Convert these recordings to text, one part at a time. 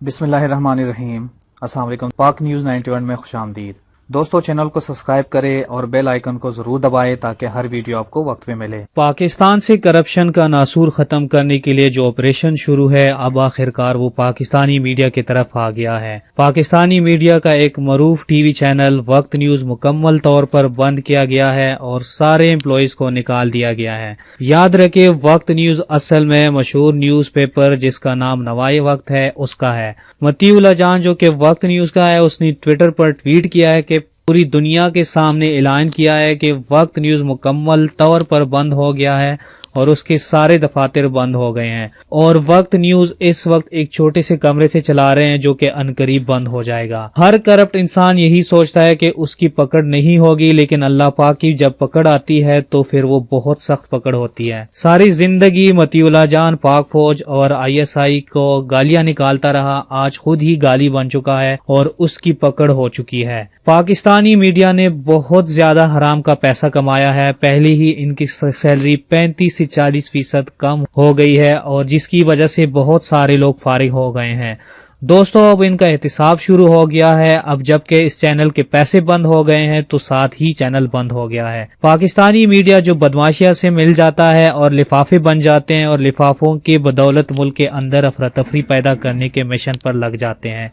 بسم اللہ الرحمن الرحیم۔ السلام علیکم۔ پاک نیوز 91 میں خوش آمدید۔ دوستو چینل کو سبسکرائب کریں اور بیل آئیکن کو ضرور دبائیں تاکہ ہر ویڈیو آپ کو وقت پہ ملے۔ پاکستان سے کرپشن کا ناسور ختم کرنے کے لیے جو آپریشن شروع ہے اب آخرکار وہ پاکستانی میڈیا کی طرف آ گیا ہے۔ پاکستانی میڈیا کا ایک معروف ٹی وی چینل وقت نیوز مکمل طور پر بند کیا گیا ہے اور سارے امپلائیز کو نکال دیا گیا ہے۔ یاد رکھیں وقت نیوز اصل میں مشہور نیوز پیپر جس کا نام نوائے وقت ہے اس کا ہے۔ متی اللہ جان جو کہ وقت نیوز کا ہے اس نے ٹویٹر پر ٹویٹ کیا ہے کہ پوری دنیا کے سامنے اعلان کیا ہے کہ وقت نیوز مکمل طور پر بند ہو گیا ہے اور اس کے سارے دفاتر بند ہو گئے ہیں، اور وقت نیوز اس وقت ایک چھوٹے سے کمرے سے چلا رہے ہیں جو کہ عنقریب بند ہو جائے گا۔ ہر کرپٹ انسان یہی سوچتا ہے کہ اس کی پکڑ نہیں ہوگی، لیکن اللہ پاک کی جب پکڑ آتی ہے تو پھر وہ بہت سخت پکڑ ہوتی ہے۔ ساری زندگی متی اللہ جان پاک فوج اور ISI کو گالیاں نکالتا رہا، آج خود ہی گالی بن چکا ہے اور اس کی پکڑ ہو چکی ہے۔ پاکستانی میڈیا نے بہت زیادہ حرام کا پیسہ کمایا ہے، پہلے ہی ان کی سیلری 35 سے 40% کم ہو گئی ہے اور جس کی وجہ سے بہت سارے لوگ فارغ ہو گئے ہیں۔ دوستو اب ان کا احتساب شروع ہو گیا ہے، اب جبکہ اس چینل کے پیسے بند ہو گئے ہیں تو ساتھ ہی چینل بند ہو گیا ہے۔ پاکستانی میڈیا جو بدماشیہ سے مل جاتا ہے اور لفافے بن جاتے ہیں اور لفافوں کے بدولت ملک کے اندر افراتفری پیدا کرنے کے مشن پر لگ جاتے ہیں۔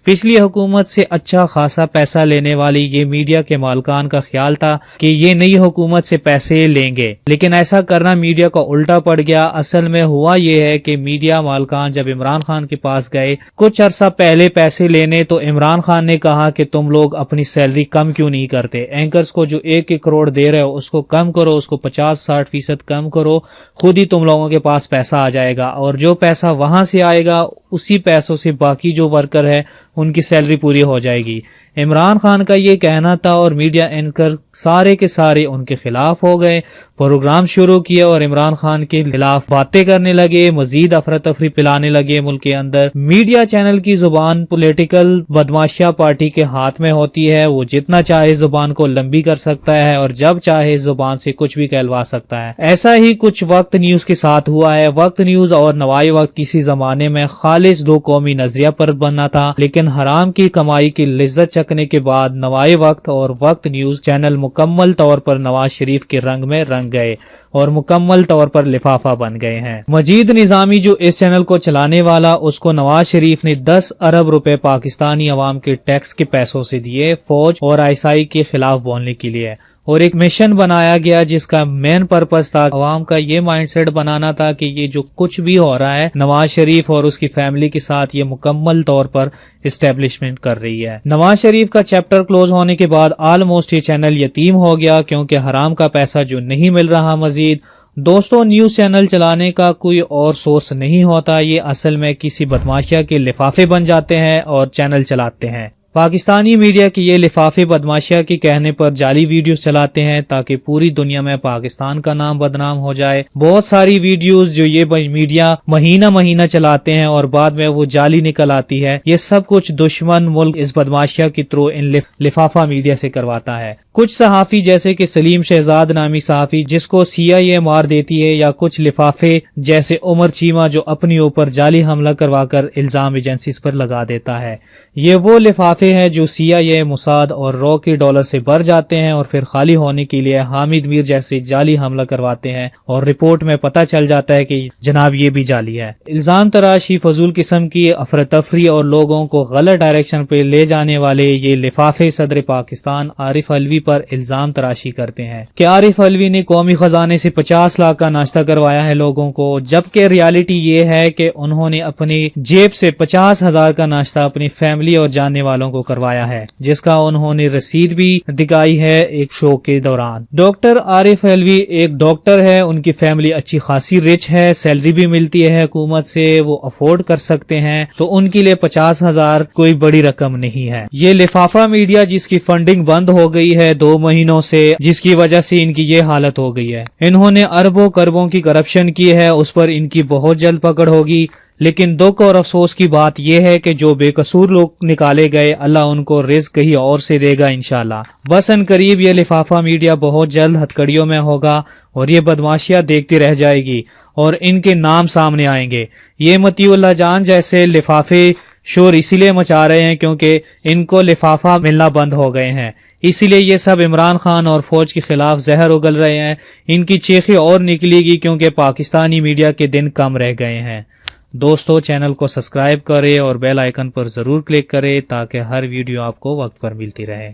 پچھلی حکومت سے اچھا خاصا پیسہ لینے والی یہ میڈیا کے مالکان کا خیال تھا کہ یہ نئی حکومت سے پیسے لیں گے، لیکن ایسا کرنا میڈیا کا الٹا پڑ گیا۔ اصل میں ہوا یہ ہے کہ میڈیا مالکان جب عمران خان کے پاس گئے کچھ عرصہ پہلے پیسے لینے تو عمران خان نے کہا کہ تم لوگ اپنی سیلری کم کیوں نہیں کرتے، اینکرز کو جو 1 کروڑ دے رہے ہو اس کو کم کرو، اس کو 50-60% کم کرو، خود ہی تم لوگوں کے پاس پیسہ آ جائے گا، اور جو پیسہ وہاں سے آئے گا اسی پیسوں سے باقی جو ورکر ہے ان کی سیلری پوری ہو جائے گی۔ عمران خان کا یہ کہنا تھا اور میڈیا اینکر سارے کے سارے ان کے خلاف ہو گئے، پروگرام شروع کیا اور عمران خان کے خلاف باتیں کرنے لگے، مزید افراتفری پلانے لگے ملک کے اندر۔ میڈیا چینل کی زبان پولیٹیکل بدماشیہ پارٹی کے ہاتھ میں ہوتی ہے، وہ جتنا چاہے زبان کو لمبی کر سکتا ہے اور جب چاہے زبان سے کچھ بھی کہلوا سکتا ہے۔ ایسا ہی کچھ وقت نیوز کے ساتھ ہوا ہے۔ وقت نیوز اور نوائے وقت کسی زمانے میں خالص دو قومی نظریہ پر بننا تھا، لیکن حرام کی کمائی کی لذت چکنے کے بعد نوائے وقت اور وقت نیوز چینل مکمل طور پر نواز شریف کے رنگ میں رنگ گئے اور مکمل طور پر لفافہ بن گئے ہیں۔ مجید نظامی جو اس چینل کو چلانے والا، اس کو نواز شریف نے 10 ارب روپے پاکستانی عوام کے ٹیکس کے پیسوں سے دیے فوج اور ISI کے خلاف بولنے کے لیے، اور ایک مشن بنایا گیا جس کا مین پرپس تھا عوام کا یہ مائنڈ سیٹ بنانا تھا کہ یہ جو کچھ بھی ہو رہا ہے نواز شریف اور اس کی فیملی کے ساتھ یہ مکمل طور پر اسٹیبلشمنٹ کر رہی ہے۔ نواز شریف کا چیپٹر کلوز ہونے کے بعد آلموسٹ یہ چینل یتیم ہو گیا کیونکہ حرام کا پیسہ جو نہیں مل رہا مزید۔ دوستو نیوز چینل چلانے کا کوئی اور سورس نہیں ہوتا، یہ اصل میں کسی بدماشیہ کے لفافے بن جاتے ہیں اور چینل چلاتے ہیں۔ پاکستانی میڈیا کی یہ لفافے بدماشیہ کے کہنے پر جعلی ویڈیوز چلاتے ہیں تاکہ پوری دنیا میں پاکستان کا نام بدنام ہو جائے۔ بہت ساری ویڈیوز جو یہ میڈیا مہینہ چلاتے ہیں اور بعد میں وہ جعلی نکل آتی ہے، یہ سب کچھ دشمن ملک اس بدماشیہ کی تھرو ان لفافہ میڈیا سے کرواتا ہے۔ کچھ صحافی جیسے کہ سلیم شہزاد نامی صحافی جس کو CIA مار دیتی ہے، یا کچھ لفافے جیسے عمر چیمہ جو اپنی اوپر جعلی حملہ کروا کر الزام ایجنسیز پر لگا دیتا ہے، یہ وہ لفافے ہیں جو CIA، موساد اور رو کے ڈالر سے بھر جاتے ہیں اور پھر خالی ہونے کے لیے حامد میر جیسے جعلی حملہ کرواتے ہیں اور رپورٹ میں پتہ چل جاتا ہے کہ جناب یہ بھی جعلی ہے۔ الزام تراشی فضول قسم کی افراتفری اور لوگوں کو غلط ڈائریکشن پہ لے جانے والے یہ لفافے صدر پاکستان عارف علوی پر الزام تراشی کرتے ہیں کہ عارف علوی نے قومی خزانے سے 50 لاکھ کا ناشتہ کروایا ہے لوگوں کو، جبکہ ریالٹی یہ ہے کہ انہوں نے اپنی جیب سے 50,000 کا ناشتہ اپنی فیملی اور جاننے والوں کو کروایا ہے، جس کا انہوں نے رسید بھی دکھائی ہے ایک شو کے دوران۔ ڈاکٹر عارف علوی ایک ڈاکٹر ہے، ان کی فیملی اچھی خاصی رچ ہے، سیلری بھی ملتی ہے حکومت سے، وہ افورڈ کر سکتے ہیں، تو ان کے لیے 50,000 کوئی بڑی رقم نہیں ہے۔ یہ لفافہ میڈیا جس کی فنڈنگ بند ہو گئی ہے 2 مہینوں سے، جس کی وجہ سے ان کی یہ حالت ہو گئی ہے، انہوں نے اربوں کربوں کی کرپشن کی ہے، اس پر ان کی بہت جلد پکڑ ہوگی۔ لیکن دکھ اور افسوس کی بات یہ ہے کہ جو بے قصور لوگ نکالے گئے اللہ ان کو رزق کہیں اور سے دے گا انشاءاللہ۔ بس ان قریب یہ لفافہ میڈیا بہت جلد ہتھکڑیوں میں ہوگا اور یہ بدماشیاں دیکھتی رہ جائے گی اور ان کے نام سامنے آئیں گے۔ یہ متی اللہ جان جیسے لفافے شور اسی لیے مچا رہے ہیں کیونکہ ان کو لفافہ ملنا بند ہو گئے ہیں، اسی لیے یہ سب عمران خان اور فوج کے خلاف زہر اگل رہے ہیں۔ ان کی چیخیں اور نکلے گی کیونکہ پاکستانی میڈیا کے دن کم رہ گئے ہیں۔ دوستو چینل کو سبسکرائب کریں اور بیل آئیکن پر ضرور کلک کریں تاکہ ہر ویڈیو آپ کو وقت پر ملتی رہے۔